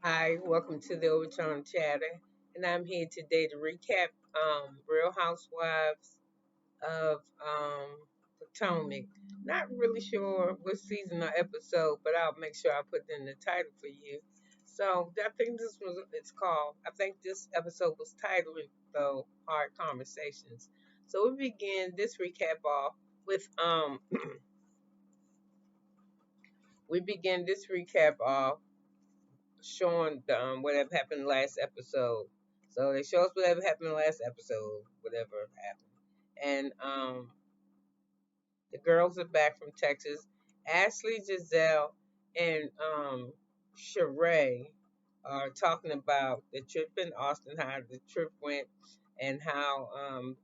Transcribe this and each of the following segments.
Hi, welcome to the Obachanchatter, and I'm here today to recap Real Housewives of Potomac. Not really sure what season or episode, but I'll make sure I put in the title for you. So I think this was it's called. I think this episode was titled though Hard Conversations. So we begin this recap off with we begin this recap off showing whatever happened last episode. So they show us whatever happened last episode, whatever happened. And the girls are back from Texas. Ashley, Giselle, and Sheree are talking about the trip in Austin, how the trip went, and how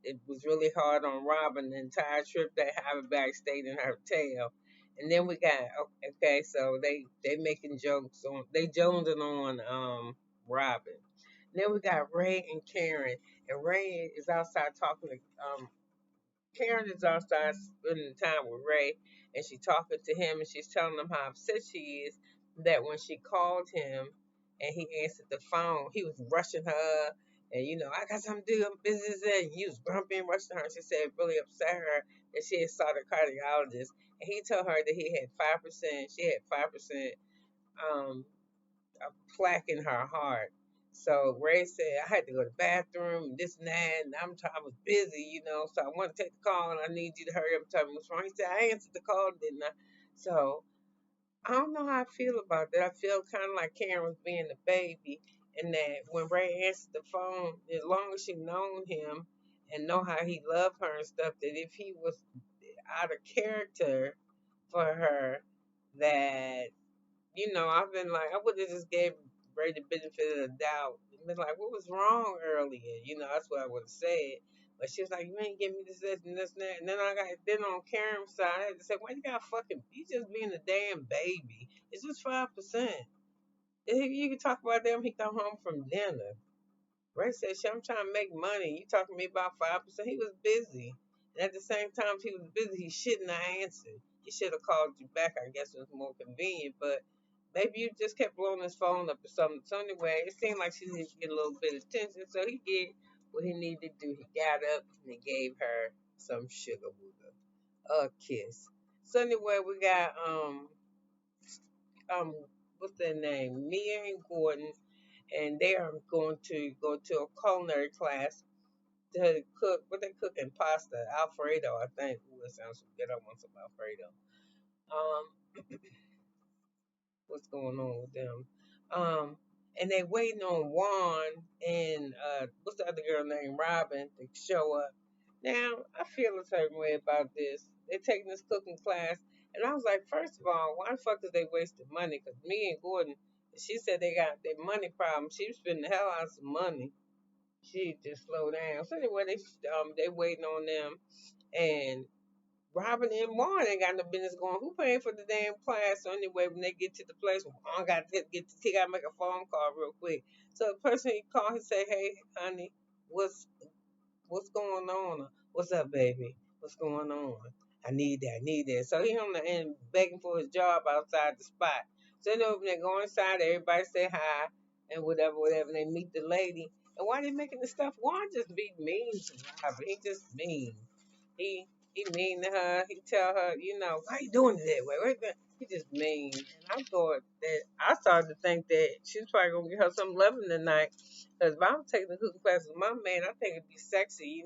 it was really hard on Robin the entire trip that Haverback stayed in her hotel. And then we got okay, so they making jokes on they jonesing on Robin. And then we got Ray and Karen, and Ray is outside talking to Karen is outside spending time with Ray, and she's talking to him, and she's telling him how upset she is that when she called him and he answered the phone, he was rushing her, and I got something to do, I'm busy, and he was grumpy and rushing her. She said it really upset her that she had saw the cardiologist, and he told her that he had 5%, she had 5% um, a plaque in her heart. So Ray said, I had to go to the bathroom, this and that, and I was busy, so I want to take the call and I need you to hurry up and tell me what's wrong. He said, I answered the call, didn't I? So I don't know how I feel about that. I feel kind of like Karen was being a baby, and that when Ray answered the phone, as long as she known him and know how he loved her and stuff, that if he was out of character for her, that I've been like, I would have just gave Ray the benefit of the doubt and been like, what was wrong earlier? That's what I would have said. But she was like, you ain't give me this, and this, and that. And then I got, then on Karen's side, I had to say, why you got fucking, you just being a damn baby. It's just 5%. You can talk about them, he come home from dinner. Ray said, shit, I'm trying to make money. You talking to me about 5%? He was busy. And at the same time, he was busy. He shouldn't have answered. He should have called you back. I guess it was more convenient. But maybe you just kept blowing his phone up or something. So anyway, it seemed like she needed to get a little bit of attention. So he did what he needed to do. He got up and he gave her some sugar with a kiss. So anyway, we got um what's their name? Mia and Gordon, and they are going to go to a culinary class to cook what they cooking pasta, Alfredo, I think. Ooh, it sounds so good. I want some Alfredo. What's going on with them? Um, and they waiting on Juan and what's the other girl named Robin to show up. Now I feel a certain way about this. They're taking this cooking class, and I was like, first of all, why the fuck is they wasting money? Because me and Gordon, she said they got their money problem. She was spending the hell out of some money. She just slow down. So anyway, they waiting on them, and Robin and Warren ain't got no business going. Who paying for the damn class? So anyway, when they get to the place, Warren got to get he got to make a phone call real quick. So the person he called, he say, "Hey, honey, what's what's going on? What's up, baby? What's going on? I need that, I need that." So he on the end begging for his job outside the spot. So they when they go inside, everybody say hi and whatever, whatever. And they meet the lady. And why they making the stuff? Warren just be mean to Robin. He just mean. He he mean to her. He tell her, why you doing it that way? He just mean. And I started to think that she's probably gonna get her some loving tonight. Because if I'm taking the cooking class with my man, I think it'd be sexy.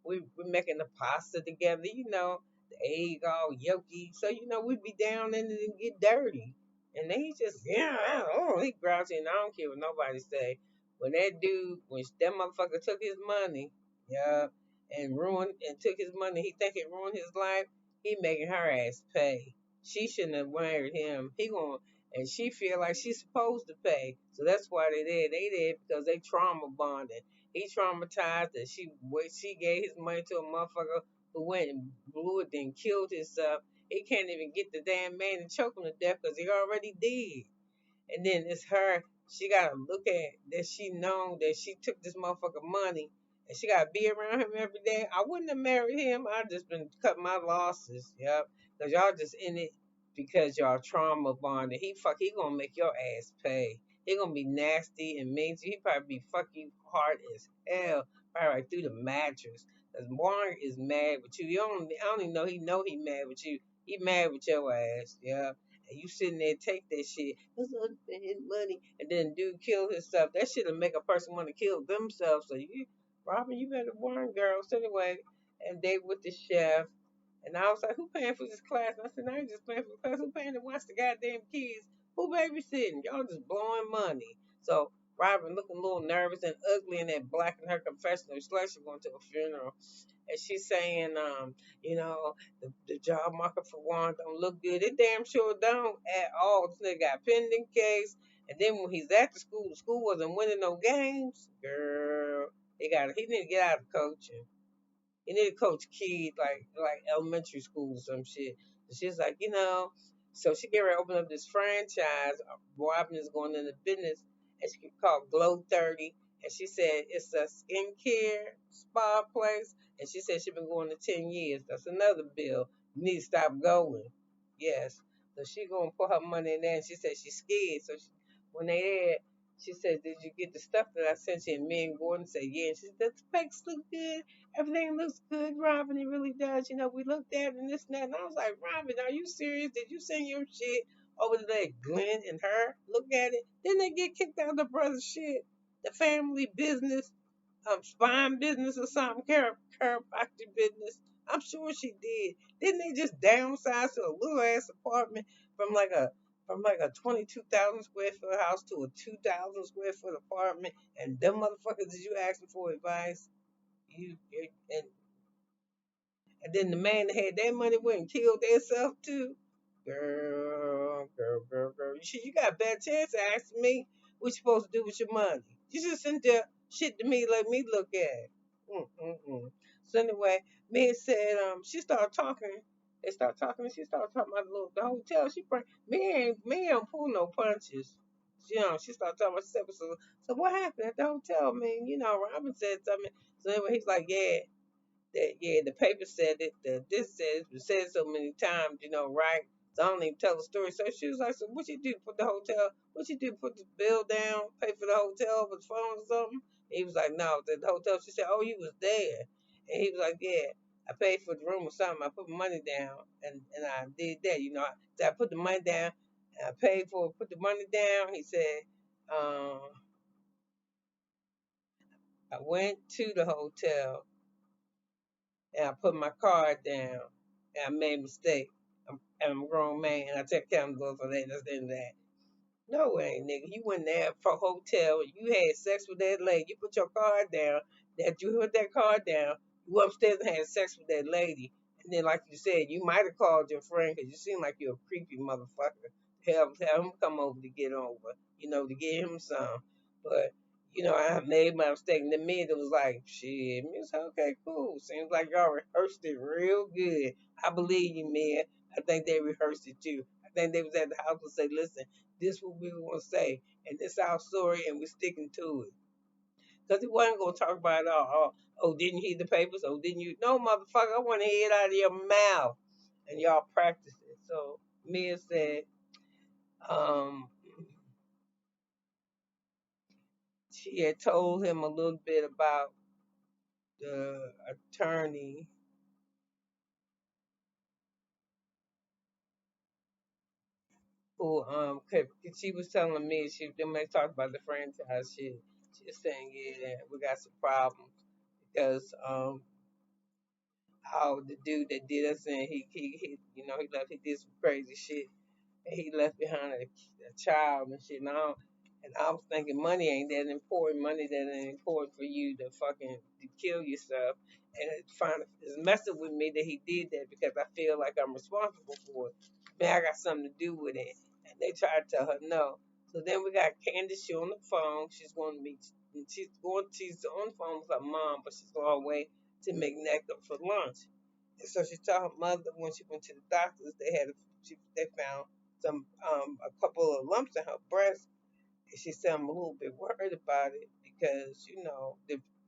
We're making the pasta together. The egg all yolky. So we be down in it and get dirty. And then he just he grouchy and I don't care what nobody say. When that motherfucker took his money, yeah, and ruined and took his money, he think it ruined his life. He making her ass pay. She shouldn't have married him. He going and she feel like she's supposed to pay. So that's why they did. They did because they trauma bonded. He traumatized that she gave his money to a motherfucker who went and blew it and killed himself. He can't even get the damn man to choke him to death because he already did. And then it's her. She gotta look at that. She know that she took this motherfucker money, and she gotta be around him every day. I wouldn't have married him. I just been cut my losses. Yep, because y'all just in it because y'all trauma bonded. He gonna make your ass pay. He gonna be nasty and mean to you. He probably be fucking hard as hell, probably right through the mattress. Cause Warren is mad with you. I don't even know he mad with you. He mad with your ass, yeah. And you sitting there take that shit. That's not his money. And then dude kill himself. That shit'll make a person want to kill themselves. So you, Robin, you better warn girls anyway. And they with the chef. And I was like, who paying for this class? And I said, I ain't just paying for the class. Who paying to watch the goddamn kids? Who babysitting? Y'all just blowing money. So Robin looking a little nervous and ugly in that black in her confessional. She's like she's going to a funeral. And she's saying, you know, the job market for Juan don't look good. It damn sure don't at all. This nigga got pending case. And then when he's at the school wasn't winning no games. Girl, he need to get out of coaching. You need to coach kids like elementary school or some shit. And she's like, so she get ready to open up this franchise. Robin is going into business, and she called Glow 30. And she said it's a skincare spa place. And she said she's been going to 10 years. That's another bill. You need to stop going. Yes. So she gonna put her money in there. And she said she's scared. So when they there, she said, "Did you get the stuff that I sent you?" And me and Gordon said, "Yeah." And she said, "The specs look good. Everything looks good, Robin. It really does. We looked at it and this and that." And I was like, "Robin, are you serious? Did you send your shit over to that Glenn and her? Look at it. Didn't they get kicked out of the brother's shit? The family business, spine business or something, chiropractic business. I'm sure she did. Didn't they just downsize to a little ass apartment from like a 22,000 square foot house to a 2,000 square foot apartment? And them motherfuckers, did you ask them for advice? You and and then the man that had that money went and killed themselves too. Girl. You got a bad chance of asking me what you supposed to do with your money. You just send there shit to me, let me look at it. Mm-mm-mm. So anyway, me said, she started talking. They started talking, and she started talking about the hotel. She bring me ain't pull no punches. She started talking about stuff. So what happened at the hotel? I mean, Robin said something. So anyway, he's like, yeah, the paper said it, this says it said so many times, right? So I don't even tell the story. So she was like, so what you do? Put the hotel, what you do? Put the bill down, pay for the hotel over the phone or something? He was like, no, the hotel. She said, oh, you was there. And he was like, yeah, I paid for the room or something. I put money down and I did that, So I put the money down and I paid for it, put the money down. He said, um, I went to the hotel and I put my card down and I made a mistake. I'm a grown man and I take accountability for that. That's the end of that. No way, nigga. You went there for a hotel. You had sex with that lady. You put your card down. That you put that card down. You upstairs and had sex with that lady. And then, like you said, you might have called your friend because you seem like you're a creepy motherfucker. Have him come over to get over. To get him some. But I made my mistake. And then me, it was like, shit. Me was like, okay, cool. Seems like y'all rehearsed it real good. I believe you, man. I think they rehearsed it too. I think they was at the house and say, listen, this what we want to say, and this our story, and we're sticking to it. Because he wasn't going to talk about it all. Oh, didn't you hear the papers? Oh, didn't you? No, motherfucker, I want to hear it out of your mouth. And y'all practice it. So Mia said, um, she had told him a little bit about the attorney who, she was telling me, them they talked about the franchise shit. She was saying, yeah, we got some problems because, how the dude that did us in, he left, he did some crazy shit, and he left behind a child and shit. And I was thinking money ain't that important. Money that ain't important for you to fucking to kill yourself. And it's messing with me that he did that because I feel like I'm responsible for it. Man, I got something to do with it. And they tried to tell her no. So then we got Candace. She on the phone. She's going to meet. She's on the phone with her mom, but she's on her way to McNecker for lunch. And so she told her mother when she went to the doctors, they found a couple of lumps in her breast. And she said, I'm a little bit worried about it because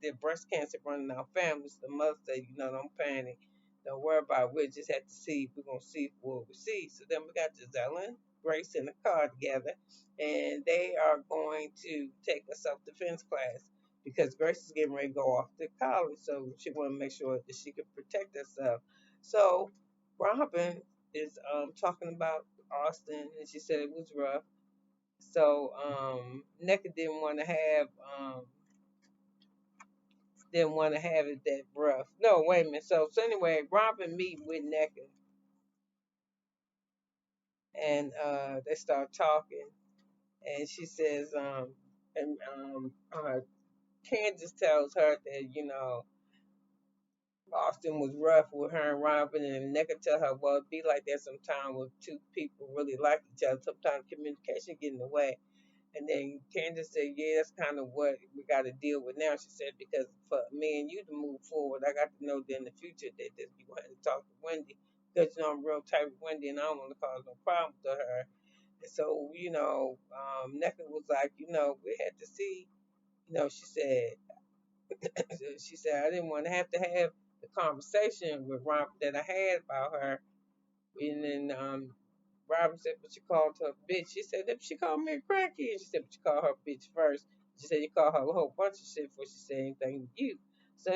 the breast cancer running our families. The mother said, don't panic, don't worry about it. We'll just have to see. We're gonna see what we see. So then we got Giselle. Grace in the car together, and they are going to take a self-defense class because Grace is getting ready to go off to college, so she want to make sure that she can protect herself. So Robin is talking about Austin, and she said it was rough. So NECA um didn't want to have it that rough. No, wait a minute. So anyway, Robin meet with NECA, and they start talking, and she says and Candace tells her that Austin was rough with her and Robin, and NECA tell her, well, it be like that sometimes when two people really like each other. Sometimes communication get in the way. And then Candace said, yeah, that's kind of what we got to deal with now. She said, because for me and you to move forward, I got to know that in the future that you want to talk to Wendy. Because, I'm real tight with Wendy and I don't want to cause no problems to her. And so, NECA was like, we had to see, she said, I didn't want to have the conversation with Rob that I had about her. And then Robin said, but you called her a bitch. She said, that she called me a crackhead. She said, but you called her a bitch first. She said, you called her a whole bunch of shit before she said anything to you. So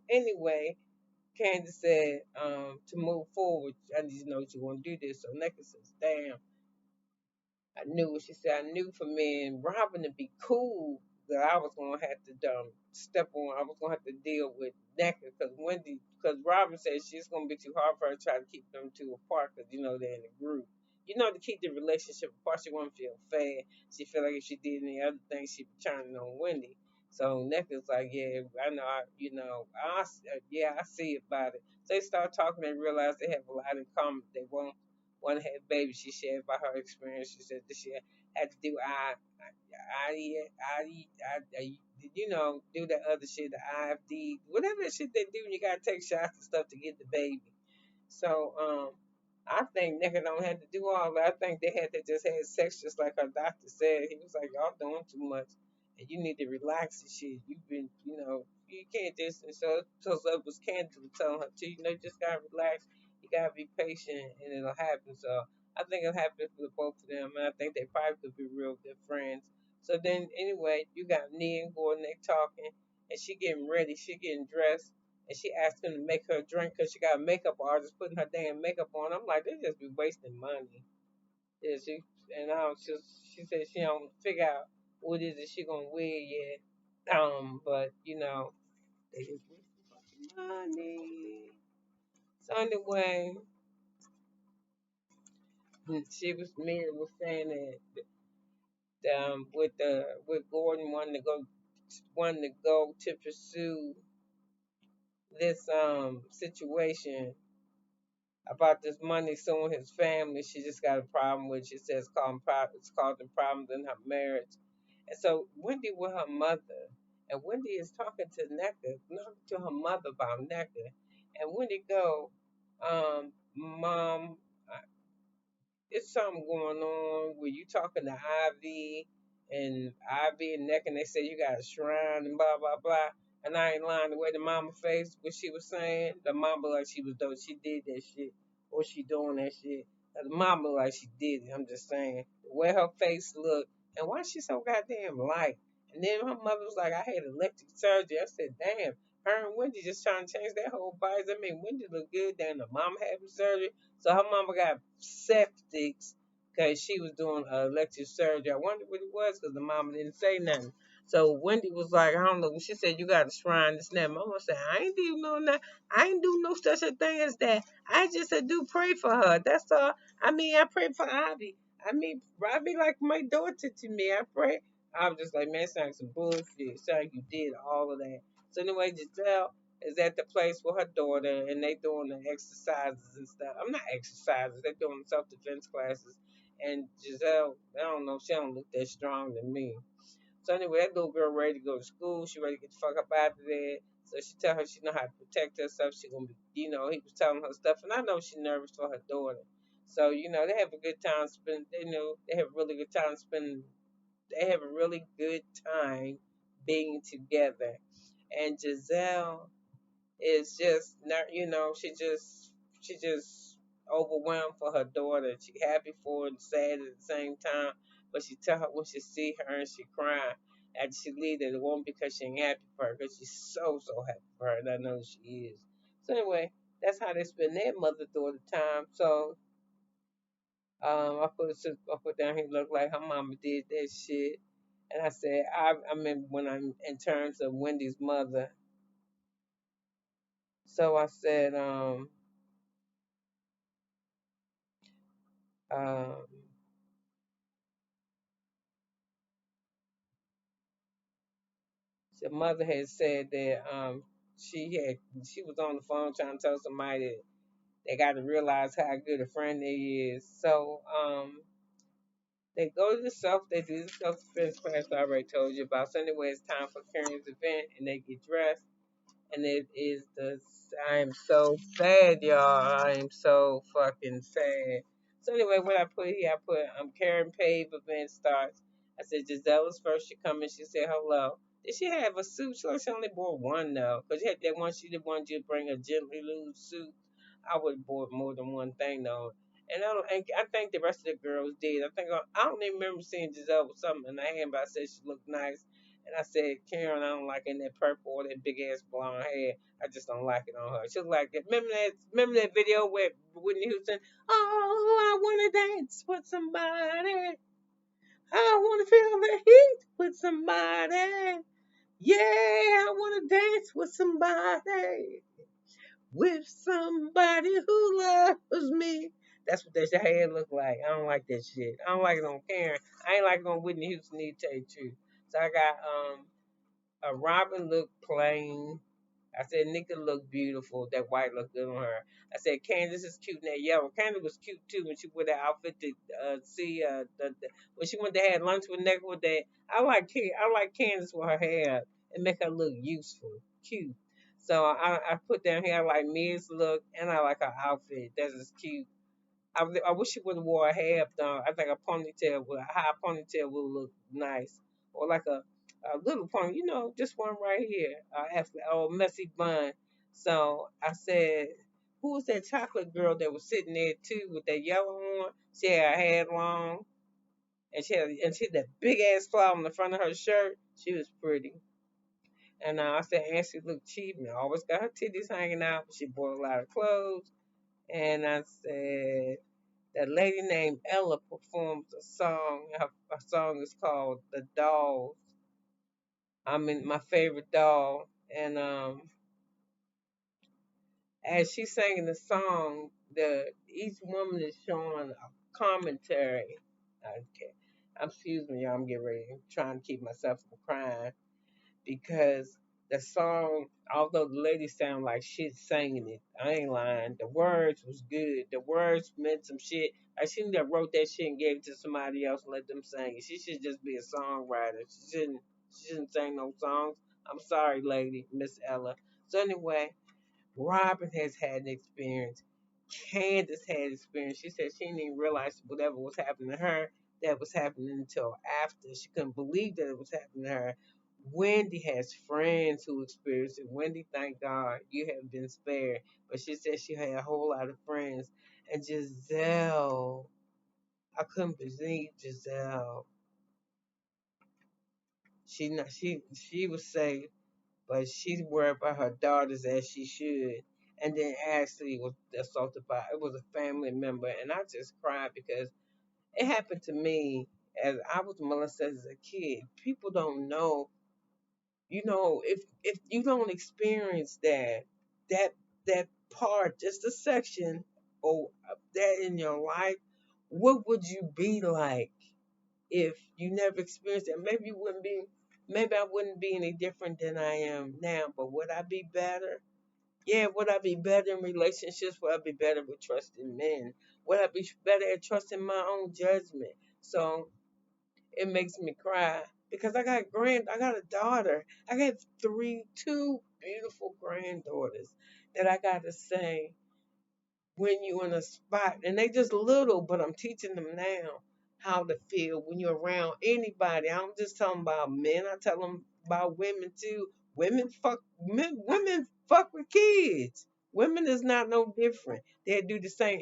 anyway, Candace said, to move forward, I need to know that you want to do this. So Necklace says, damn, I knew it. She said, I knew for me and Robin to be cool that I was going to have to step on. I was going to have to deal with NECA because Robin said she's going to be too hard for her to try to keep them two apart because, they're in a group. To keep the relationship apart, she won't feel bad. She feel like if she did any other thing, she'd be turning on Wendy. So NECA's like, yeah, I know, yeah, I see about it. So they start talking and realize they have a lot in common. They won't one had baby. She shared about her experience. She said this year had to do do that other shit, the IFD, whatever that shit they do. And you gotta take shots and stuff to get the baby. So I think nigga don't have to do all that. I think they had to just have sex, just like her doctor said. He was like, y'all doing too much, and you need to relax and shit. You've been, you can't just. And so it was Candy telling her too. You just gotta relax. You gotta be patient, and it'll happen. So I think it'll happen for the both of them, and I think they probably could be real good friends. So then, anyway, you got Nia and Gordon, they talking, and she getting ready, she getting dressed, and she asked him to make her a drink because she got a makeup artist putting her damn makeup on. I'm like, they just be wasting money. Yeah, and she said she don't figure out what is it she gonna wear yet. But they just wasting money. So anyway, Mary was saying that with Gordon wanting to go to pursue this situation about this money suing his family. She just got a problem with. She says it's causing problems in her marriage. And so Wendy with her mother, and Wendy is talking to NECA, not to her mother about NECA, and Wendy go, Mom, it's something going on where you talking to Ivy and Neck, and they say you got a shrine and blah blah blah. And I ain't lying. The way the mama face, what she was saying, the mama like she was doing, she did that shit, or she doing that shit. And the mama like she did it. I'm just saying the way her face looked, and why she so goddamn light. And then her mother was like, I had electric surgery. I said, damn. Her and Wendy just trying to change their whole bodies. I mean, Wendy looked good. Then the mama having surgery. So her mama got septics because she was doing elective surgery. I wonder what it was because the mama didn't say nothing. So Wendy was like, I don't know. She said, you got a shrine, this and that. Mama said, I ain't do no that. I ain't do no such a thing as that. I just do pray for her. That's all. I mean, I pray for Ivy. I mean, Ivy like my daughter to me. I pray. I was just like, man, it sounds like some bullshit. It sounds like you did all of that. So anyway, Giselle is at the place with her daughter, and they doing the exercises and stuff. I'm not exercises; they doing self defense classes. And Giselle, I don't know, she don't look that strong to me. So anyway, that little girl ready to go to school. She ready to get the fuck up out of there. So she tell her she know how to protect herself. She gonna be, he was telling her stuff, and I know she nervous for her daughter. So they have a good time spend. They have a really good time spending. They have a really good time being together. And Giselle is just not, she just overwhelmed for her daughter. She happy for her and sad at the same time. But she tell her when she see her and she crying after she leave that it won't because she ain't happy for her, because she's so happy for her, and I know she is. So anyway, that's how they spend their mother daughter time. So I put down here look like her mama did that shit. And I said, I mean, when I'm in terms of Wendy's mother. So I said, um, the mother had said that she was on the phone trying to tell somebody that they got to realize how good a friend they is. So they go to the self, they do the self defense class I already told you about. So anyway, it's time for Karen's event, and they get dressed. And it is I am so sad, y'all. I am so fucking sad. So anyway, what I put here, I put Karen Pave event starts. I said Giselle was first. She come in. She said hello. Did she have a suit? She only bought one though, cause that one she did want you to bring a gently loose suit. I would have bought more than one thing though. And I think the rest of the girls did. I don't even remember seeing Giselle with something in her hand, but I said she looked nice. And I said, Karen, I don't like in that purple or that big ass blonde hair. I just don't like it on her. She was like that. Remember that video where Whitney Houston, oh, I wanna dance with somebody. I wanna feel the heat with somebody. Yeah, I wanna dance with somebody. With somebody who loves me. That's what that hair look like. I don't like that shit. I don't like it on Karen. I ain't like it on Whitney Houston, need to tell you the truth. So I got Robin looked plain. I said Nika looked beautiful. That white looked good on her. I said Candace is cute in that yellow. Candace was cute too when she wore that outfit to see when she went to have lunch with Nick with that. I like Candace with her hair and make her look useful, cute. So I put down here I like Mia's look and I like her outfit. That's just cute. I wish she would have wore a hair up down. I think a high ponytail would look nice, or like a little pony, just one right here, after messy bun. So I said, who was that chocolate girl that was sitting there too with that yellow on? She had her hair long, and she had that big ass flower on the front of her shirt. She was pretty. And I said, Ashley looked cheap and always got her titties hanging out. But she bought a lot of clothes. And I said, that lady named Ella performs a song. Her song is called "The Dolls." I mean, my favorite doll. And as she's singing the song, each woman is showing a commentary. Okay, excuse me, y'all. I'm getting ready. I'm trying to keep myself from crying because the song, although the lady sound like shit singing it, I ain't lying. The words was good. The words meant some shit. I shouldn't have wrote that shit and gave it to somebody else and let them sing it. She should just be a songwriter. She shouldn't sing no songs. I'm sorry, lady, Miss Ella. So anyway, Robin has had an experience. Candace had experience. She said she didn't even realize whatever was happening to her that was happening until after. She couldn't believe that it was happening to her. Wendy has friends who experienced it. Wendy, thank God you have been spared. But she said she had a whole lot of friends. And Giselle, I couldn't believe Giselle. She was safe, but she's worried about her daughters as she should. And then Ashley was assaulted by it was a family member, and I just cried because it happened to me as I was molested as a kid. People don't know, if you don't experience that that part, just a section or that in your life, what would you be like if you never experienced it? Maybe I wouldn't be any different than I am now, but would I be better? Yeah, would I be better in relationships? Would I be better with trusting men? Would I be better at trusting my own judgment? So it makes me cry because I got a daughter. I got two beautiful granddaughters that I got to say when you're in a spot, and they just little, but I'm teaching them now how to feel when you're around anybody. I'm just talking about men. I tell them about women too. Women fuck with kids. Women is not no different. They do the same.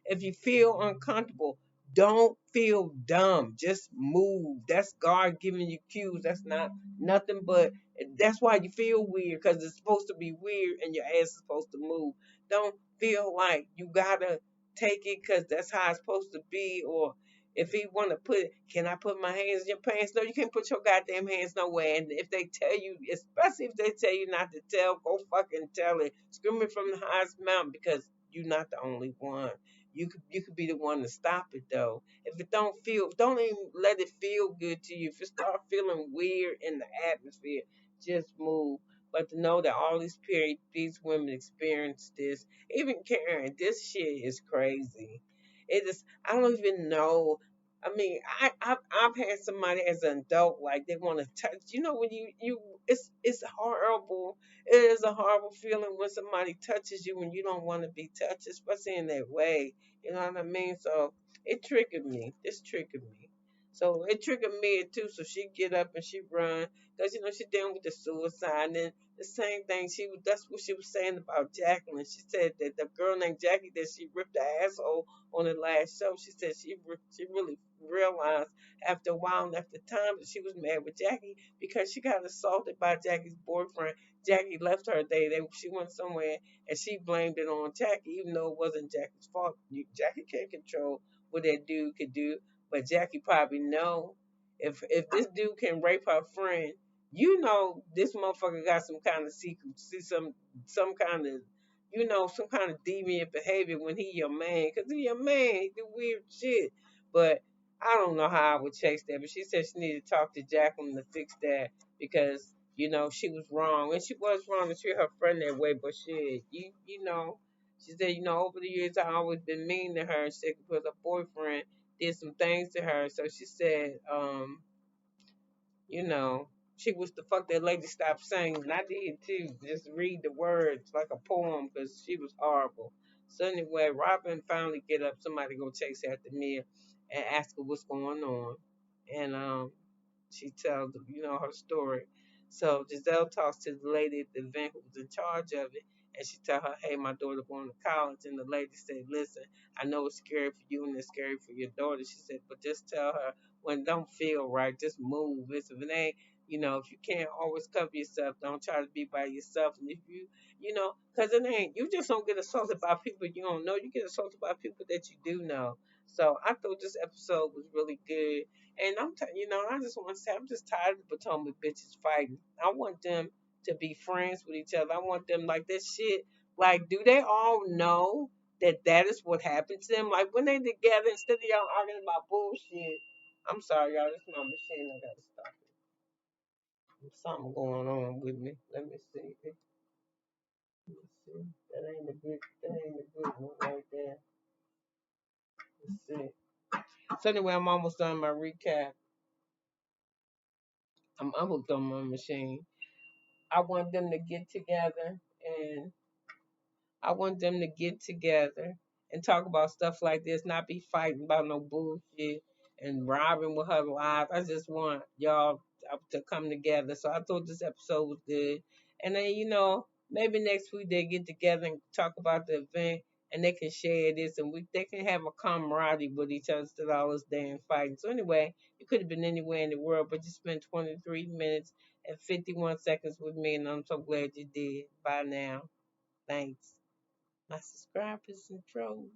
If you feel uncomfortable, don't feel dumb. Just move. That's God giving you cues. That's not nothing but that's why you feel weird because it's supposed to be weird and your ass is supposed to move. Don't feel like you gotta take it because that's how it's supposed to be or if he want to put, can I put my hands in your pants? No, you can't put your goddamn hands nowhere. And if they tell you, especially if they tell you not to tell, go fucking tell it. Scream it from the highest mountain because you're not the only one. You could be the one to stop it though. If it don't feel, don't even let it feel good to you. If it start feeling weird in the atmosphere, just move. But to know that all these women experience this, even Karen, this shit is crazy. It is. I don't even know. I mean, I've had somebody as an adult like they want to touch. You know when it's horrible. It is a horrible feeling when somebody touches you when you don't want to be touched, especially in that way. You know what I mean? So it triggered me. This triggered me. So it triggered me too. So she get up and she run because she dealing with the suicide. And then the same thing that's what she was saying about Jacqueline. She said that the girl named Jackie that she ripped her asshole on the last show. She said she really realized after a while and after time that she was mad with Jackie because she got assaulted by Jackie's boyfriend. Jackie left her day. She went somewhere and she blamed it on Jackie, even though it wasn't Jackie's fault. Jackie can't control what that dude could do, but Jackie probably know if this dude can rape her friend, this motherfucker got some kind of secret, see some kind of some kind of deviant behavior when he your man, cause he your man, he do weird shit. But I don't know how I would chase that. But she said she needed to talk to Jacqueline to fix that because she was wrong and she was wrong to treat her friend that way. But shit, she said over the years I always been mean to her. She said because her boyfriend did some things to her. So she said, you know, she was the fuck that lady stopped singing. And I did too. Just read the words like a poem because she was horrible. So anyway, Robin finally get up. Somebody go chase after Mia and ask her what's going on. And she tells her story. So Giselle talks to the lady at the event who was in charge of it, and she tell her, "Hey, my daughter going to college." And the lady said, "Listen, I know it's scary for you and it's scary for your daughter." She said, "But just tell her when it don't feel right, just move. Listen, if it ain't, if you can't always cover yourself, don't try to be by yourself. And if because it ain't, you just don't get assaulted by people you don't know. You get assaulted by people that you do know." So I thought this episode was really good. And I just want to say, I'm just tired of the Potomac bitches fighting. I want them to be friends with each other. I want them like this shit. Like, do they all know that is what happened to them? Like, when they together, instead of y'all arguing about bullshit. I'm sorry, y'all. This is my machine. I gotta stop it. There's something going on with me. Let me see. Let me see. That ain't a good one right there. Let's see. So anyway, I'm almost done my recap. I'm hooked on my machine. I want them to get together and I want them to get together and talk about stuff like this, not be fighting about no bullshit and robbing with her lives. I just want y'all to come together. So I thought this episode was good. And then, maybe next week they get together and talk about the event and they can share this and they can have a camaraderie with each other instead of all this damn fighting. So anyway, it could have been anywhere in the world, but you spent 23 minutes and 51 seconds with me and I'm so glad you did. Bye now. Thanks my subscribers and trolls.